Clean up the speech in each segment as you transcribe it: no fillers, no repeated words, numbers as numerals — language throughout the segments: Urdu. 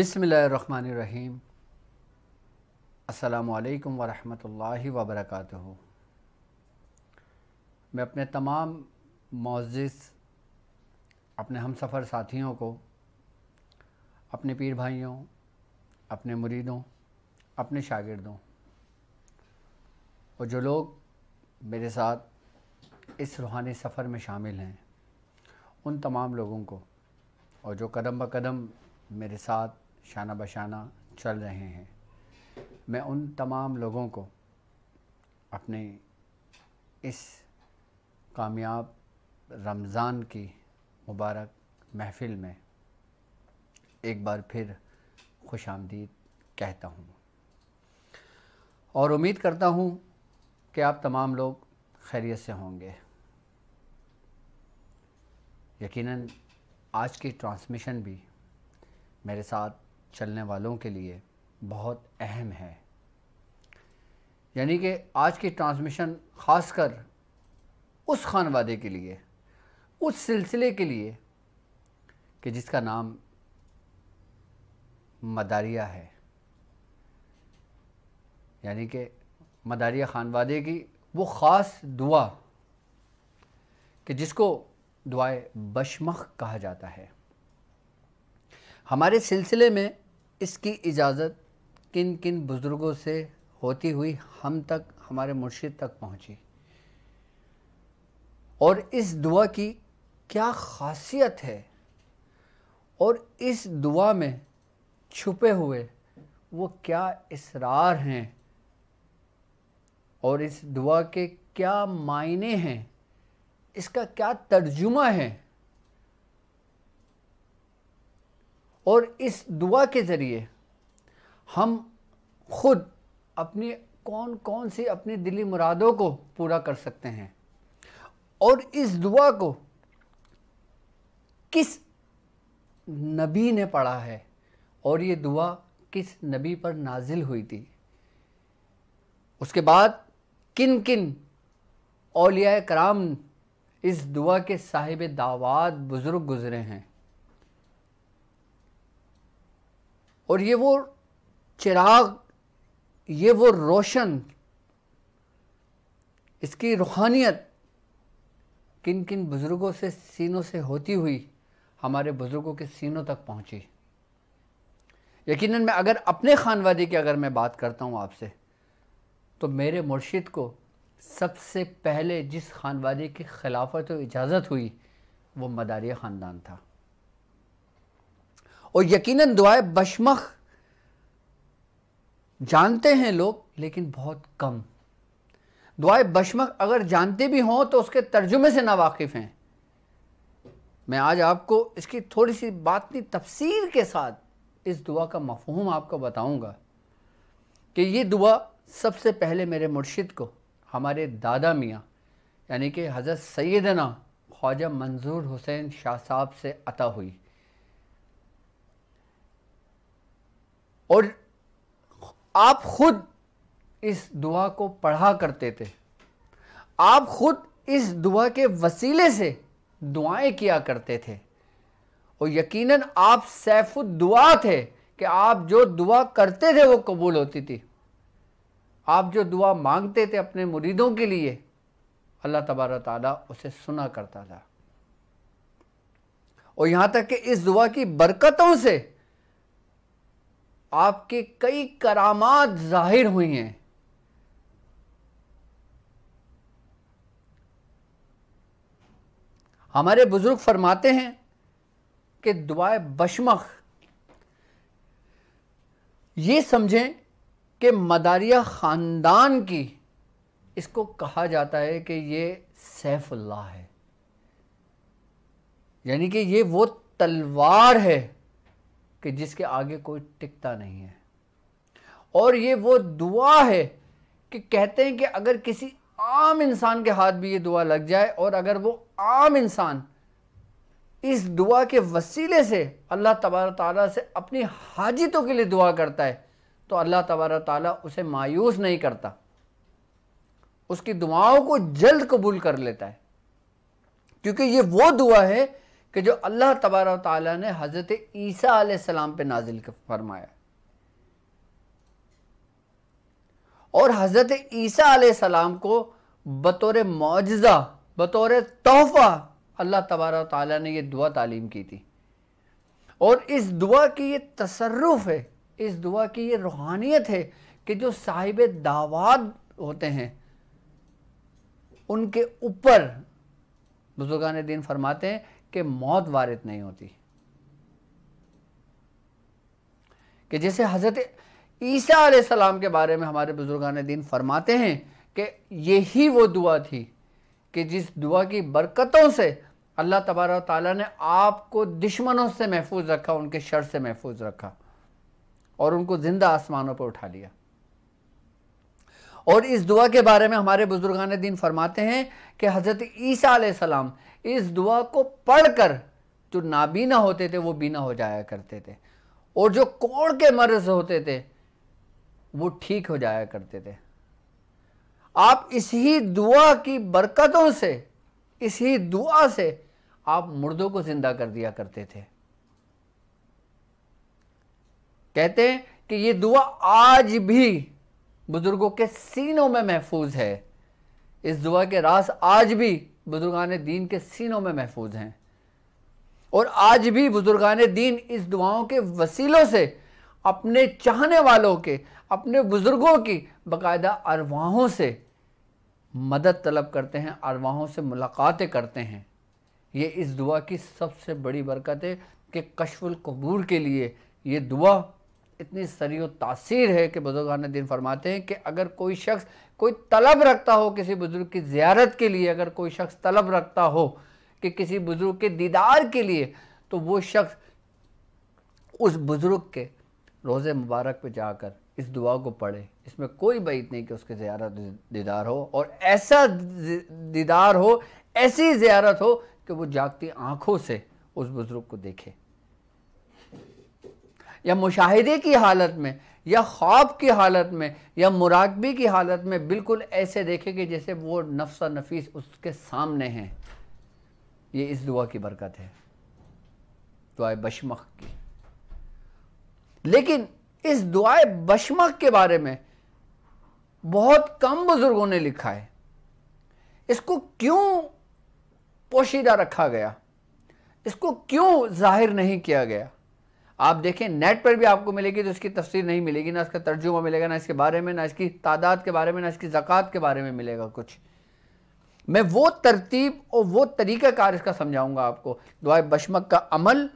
بسم اللہ الرحمن الرحیم۔ السلام علیکم ورحمۃ اللہ وبرکاتہ۔ میں اپنے تمام معزز اپنے ہم سفر ساتھیوں کو، اپنے پیر بھائیوں، اپنے مریدوں، اپنے شاگردوں اور جو لوگ میرے ساتھ اس روحانی سفر میں شامل ہیں، ان تمام لوگوں کو، اور جو قدم بقدم میرے ساتھ شانہ بشانہ چل رہے ہیں، میں ان تمام لوگوں کو اپنے اس کامیاب رمضان کی مبارک محفل میں ایک بار پھر خوش آمدید کہتا ہوں، اور امید کرتا ہوں کہ آپ تمام لوگ خیریت سے ہوں گے۔ یقیناً آج کی ٹرانسمیشن بھی میرے ساتھ چلنے والوں کے لیے بہت اہم ہے، یعنی کہ آج کی ٹرانسمیشن خاص کر اس خانوادے کے لیے، اس سلسلے کے لیے کہ جس کا نام مداریہ ہے، یعنی کہ مداریہ خانوادے کی وہ خاص دعا کہ جس کو دعائے بشمخ کہا جاتا ہے۔ ہمارے سلسلے میں اس کی اجازت کن کن بزرگوں سے ہوتی ہوئی ہم تک، ہمارے مرشد تک پہنچی، اور اس دعا کی کیا خاصیت ہے، اور اس دعا میں چھپے ہوئے وہ کیا اسرار ہیں، اور اس دعا کے کیا معنی ہیں، اس کا کیا ترجمہ ہے، اور اس دعا کے ذریعے ہم خود اپنی کون سی اپنی دلی مرادوں کو پورا کر سکتے ہیں، اور اس دعا کو کس نبی نے پڑھا ہے، اور یہ دعا کس نبی پر نازل ہوئی تھی، اس کے بعد کن کن اولیاء کرام اس دعا کے صاحب دعوات بزرگ گزرے ہیں، اور یہ وہ چراغ، یہ وہ روشن، اس کی روحانیت کن کن بزرگوں سے سینوں سے ہوتی ہوئی ہمارے بزرگوں کے سینوں تک پہنچی۔ یقیناً میں اگر اپنے خانوادے کی اگر میں بات کرتا ہوں آپ سے، تو میرے مرشد کو سب سے پہلے جس خانوادے کی خلافت و اجازت ہوئی وہ مداریہ خاندان تھا، اور یقیناً دعائے بشمخ جانتے ہیں لوگ لیکن بہت کم۔ دعائے بشمخ اگر جانتے بھی ہوں تو اس کے ترجمے سے ناواقف ہیں۔ میں آج آپ کو اس کی تھوڑی سی باطنی تفسیر کے ساتھ اس دعا کا مفہوم آپ کو بتاؤں گا کہ یہ دعا سب سے پہلے میرے مرشد کو ہمارے دادا میاں یعنی کہ حضرت سیدنا خواجہ منظور حسین شاہ صاحب سے عطا ہوئی، اور آپ خود اس دعا کو پڑھا کرتے تھے، آپ خود اس دعا کے وسیلے سے دعائیں کیا کرتے تھے، اور یقیناً آپ سیف الدعا تھے کہ آپ جو دعا کرتے تھے وہ قبول ہوتی تھی۔ آپ جو دعا مانگتے تھے اپنے مریدوں کے لیے، اللہ تبارک تعالیٰ اسے سنا کرتا تھا، اور یہاں تک کہ اس دعا کی برکتوں سے آپ کے کئی کرامات ظاہر ہوئی ہیں۔ ہمارے بزرگ فرماتے ہیں کہ دعائے بشمخ یہ سمجھیں کہ مداریہ خاندان کی اس کو کہا جاتا ہے کہ یہ سیف اللہ ہے، یعنی کہ یہ وہ تلوار ہے کہ جس کے آگے کوئی ٹکتا نہیں ہے، اور یہ وہ دعا ہے کہ کہتے ہیں کہ اگر کسی عام انسان کے ہاتھ بھی یہ دعا لگ جائے، اور اگر وہ عام انسان اس دعا کے وسیلے سے اللہ تبارک تعالیٰ سے اپنی حاجتوں کے لیے دعا کرتا ہے، تو اللہ تبارک تعالیٰ اسے مایوس نہیں کرتا، اس کی دعاؤں کو جلد قبول کر لیتا ہے، کیونکہ یہ وہ دعا ہے کہ جو اللہ تبارک و تعالیٰ نے حضرت عیسیٰ علیہ السلام پہ نازل فرمایا، اور حضرت عیسیٰ علیہ السلام کو بطور معجزہ، بطور تحفہ اللہ تبارک و تعالیٰ نے یہ دعا تعلیم کی تھی، اور اس دعا کی یہ تصرف ہے، اس دعا کی یہ روحانیت ہے کہ جو صاحب دعوات ہوتے ہیں ان کے اوپر بزرگان دین فرماتے ہیں کہ موت وارد نہیں ہوتی، کہ جیسے حضرت عیسیٰ علیہ السلام کے بارے میں ہمارے بزرگان دین فرماتے ہیں کہ یہی وہ دعا تھی کہ جس دعا کی برکتوں سے اللہ تبارک و تعالیٰ نے آپ کو دشمنوں سے محفوظ رکھا، ان کے شر سے محفوظ رکھا، اور ان کو زندہ آسمانوں پر اٹھا لیا۔ اور اس دعا کے بارے میں ہمارے بزرگان دین فرماتے ہیں کہ حضرت عیسیٰ علیہ السلام اس دعا کو پڑھ کر جو نابینا ہوتے تھے وہ بینا ہو جایا کرتے تھے، اور جو کوڑ کے مرض ہوتے تھے وہ ٹھیک ہو جایا کرتے تھے۔ آپ اسی دعا کی برکتوں سے، اسی دعا سے آپ مردوں کو زندہ کر دیا کرتے تھے۔ کہتے ہیں کہ یہ دعا آج بھی بزرگوں کے سینوں میں محفوظ ہے، اس دعا کے راز آج بھی بزرگان دین کے سینوں میں محفوظ ہیں، اور آج بھی بزرگان دین اس دعاؤں کے وسیلوں سے اپنے چاہنے والوں کے، اپنے بزرگوں کی باقاعدہ ارواحوں سے مدد طلب کرتے ہیں، ارواحوں سے ملاقاتیں کرتے ہیں۔ یہ اس دعا کی سب سے بڑی برکت ہے کہ کشف القبور کے لیے یہ دعا اتنی سریع و تاثیر ہے کہ بزرگان دین فرماتے ہیں کہ اگر کوئی شخص کوئی طلب رکھتا ہو کسی بزرگ کی زیارت کے لیے، اگر کوئی شخص طلب رکھتا ہو کہ کسی بزرگ کے دیدار کے لیے، تو وہ شخص اس بزرگ کے روضے مبارک پہ جا کر اس دعا کو پڑھے۔ اس میں کوئی بعید نہیں کہ اس کے زیارت دیدار ہو، اور ایسا دیدار ہو، ایسی زیارت ہو کہ وہ جاگتی آنکھوں سے اس بزرگ کو دیکھے، یا مشاہدے کی حالت میں، یا خواب کی حالت میں، یا مراقبے کی حالت میں بالکل ایسے دیکھے کہ جیسے وہ نفس نفیس اس کے سامنے ہیں۔ یہ اس دعا کی برکت ہے، دعائے بشمخ کی۔ لیکن اس دعائے بشمخ کے بارے میں بہت کم بزرگوں نے لکھا ہے۔ اس کو کیوں پوشیدہ رکھا گیا، اس کو کیوں ظاہر نہیں کیا گیا؟ آپ دیکھیں نیٹ پر بھی آپ کو ملے گی تو اس کی تفسیر نہیں ملے گی، نہ اس کا ترجمہ ملے گا، نہ اس کے بارے میں، نہ اس کی تعداد کے بارے میں، نہ اس کی زکوٰۃ کے بارے میں ملے گا کچھ۔ میں وہ ترتیب اور وہ طریقہ کار اس کا سمجھاؤں گا آپ کو، دعائے بشمخ کا عمل،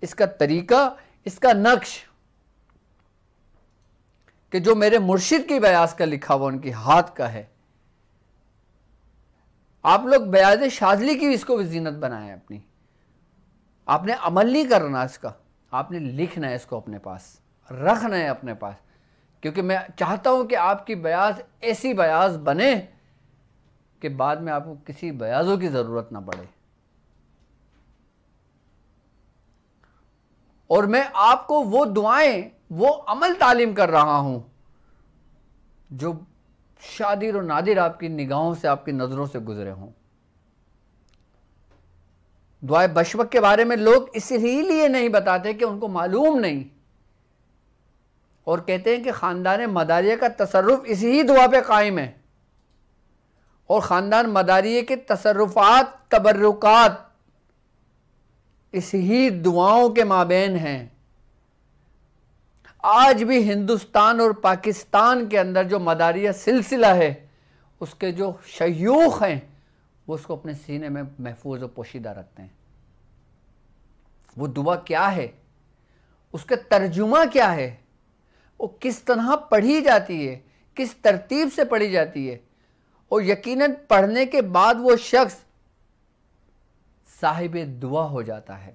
اس کا طریقہ، اس کا نقش، کہ جو میرے مرشد کی بیاض کا لکھا ہوا ان کی ہاتھ کا ہے۔ آپ لوگ بیاض شاذلی کی اس کو بھی زینت بنائیں اپنی، آپ نے عمل نہیں کرنا اس کا، آپ نے لکھنا ہے، اس کو اپنے پاس رکھنا ہے اپنے پاس، کیونکہ میں چاہتا ہوں کہ آپ کی بیاض ایسی بیاض بنے کہ بعد میں آپ کو کسی بیاضوں کی ضرورت نہ پڑے۔ اور میں آپ کو وہ دعائیں، وہ عمل تعلیم کر رہا ہوں جو شادر و نادر آپ کی نگاہوں سے، آپ کی نظروں سے گزرے ہوں۔ دعائے بشمخ کے بارے میں لوگ اس لیے نہیں بتاتے کہ ان کو معلوم نہیں، اور کہتے ہیں کہ خاندان مداریہ کا تصرف اسی دعا پہ قائم ہے، اور خاندان مداریہ کے تصرفات، تبرکات اسی دعاؤں کے مابین ہیں۔ آج بھی ہندوستان اور پاکستان کے اندر جو مداریہ سلسلہ ہے، اس کے جو شیوخ ہیں وہ اس کو اپنے سینے میں محفوظ و پوشیدہ رکھتے ہیں۔ وہ دعا کیا ہے، اس کا ترجمہ کیا ہے، وہ کس طرح پڑھی جاتی ہے، کس ترتیب سے پڑھی جاتی ہے، اور یقیناً پڑھنے کے بعد وہ شخص صاحب دعا ہو جاتا ہے۔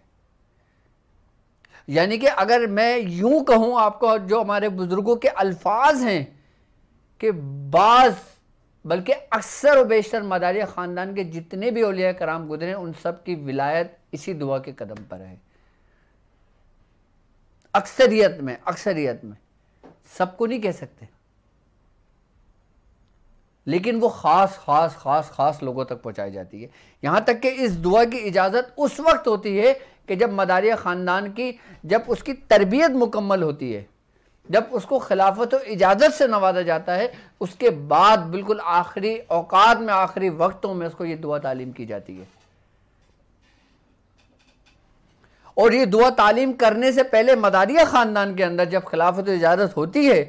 یعنی کہ اگر میں یوں کہوں آپ کو، جو ہمارے بزرگوں کے الفاظ ہیں کہ بعض بلکہ اکثر و بیشتر مداریہ خاندان کے جتنے بھی اولیاء کرام گزرے ان سب کی ولایت اسی دعا کے قدم پر ہے، اکثریت میں، سب کو نہیں کہہ سکتے۔ لیکن وہ خاص لوگوں تک پہنچائی جاتی ہے. یہاں تک کہ اس دعا کی اجازت اس وقت ہوتی ہے کہ جب مداریہ خاندان کی جب اس کی تربیت مکمل ہوتی ہے, جب اس کو خلافت و اجازت سے نوازا جاتا ہے, اس کے بعد بالکل آخری اوقات میں, آخری وقتوں میں اس کو یہ دعا تعلیم کی جاتی ہے. اور یہ دعا تعلیم کرنے سے پہلے مداریہ خاندان کے اندر جب خلافت و اجازت ہوتی ہے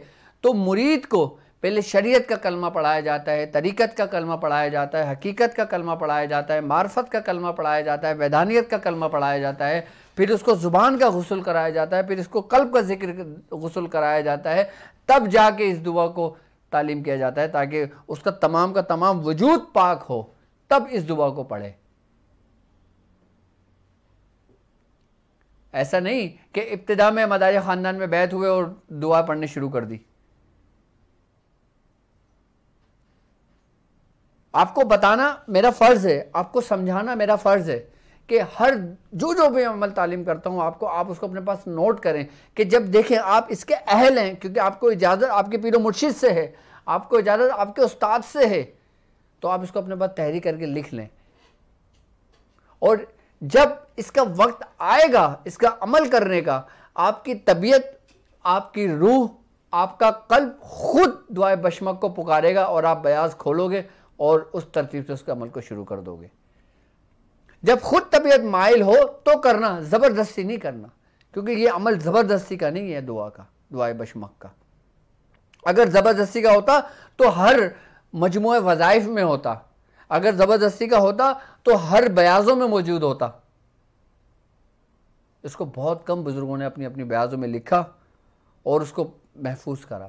تو مرید کو پہلے شریعت کا کلمہ پڑھایا جاتا ہے, طریقت کا کلمہ پڑھایا جاتا ہے, حقیقت کا کلمہ پڑھایا جاتا ہے, معرفت کا کلمہ پڑھایا جاتا ہے, ویدانیت کا کلمہ پڑھایا جاتا ہے, پھر اس کو زبان کا غسل کرایا جاتا ہے, پھر اس کو قلب کا ذکر غسل کرایا جاتا ہے, تب جا کے اس دعا کو تعلیم کیا جاتا ہے تاکہ اس کا تمام وجود پاک ہو, تب اس دعا کو پڑھے. ایسا نہیں کہ ابتدا میں مداریہ خاندان میں بیعت ہوئے اور دعا پڑھنے شروع کر دی. آپ کو بتانا میرا فرض ہے, آپ کو سمجھانا میرا فرض ہے کہ ہر جو بھی عمل تعلیم کرتا ہوں آپ اس کو اپنے پاس نوٹ کریں کہ جب دیکھیں آپ اس کے اہل ہیں, کیونکہ آپ کو اجازت آپ کے پیر و مرشد سے ہے, آپ کو اجازت آپ کے استاد سے ہے, تو آپ اس کو اپنے پاس تحریر کر کے لکھ لیں. اور جب اس کا وقت آئے گا اس کا عمل کرنے کا, آپ کی طبیعت, آپ کی روح, آپ کا قلب خود دعائے بشمک کو پکارے گا اور آپ بیاض کھولو گے اور اس ترتیب سے اس کے عمل کو شروع کر دو گے. جب خود طبیعت مائل ہو تو کرنا, زبردستی نہیں کرنا, کیونکہ یہ عمل زبردستی کا نہیں ہے دعائے بشمک کا. اگر زبردستی کا ہوتا تو ہر مجموعہ وظائف میں ہوتا, اگر زبردستی کا ہوتا تو ہر بیاضوں میں موجود ہوتا. اس کو بہت کم بزرگوں نے اپنی بیاضوں میں لکھا اور اس کو محفوظ کرا.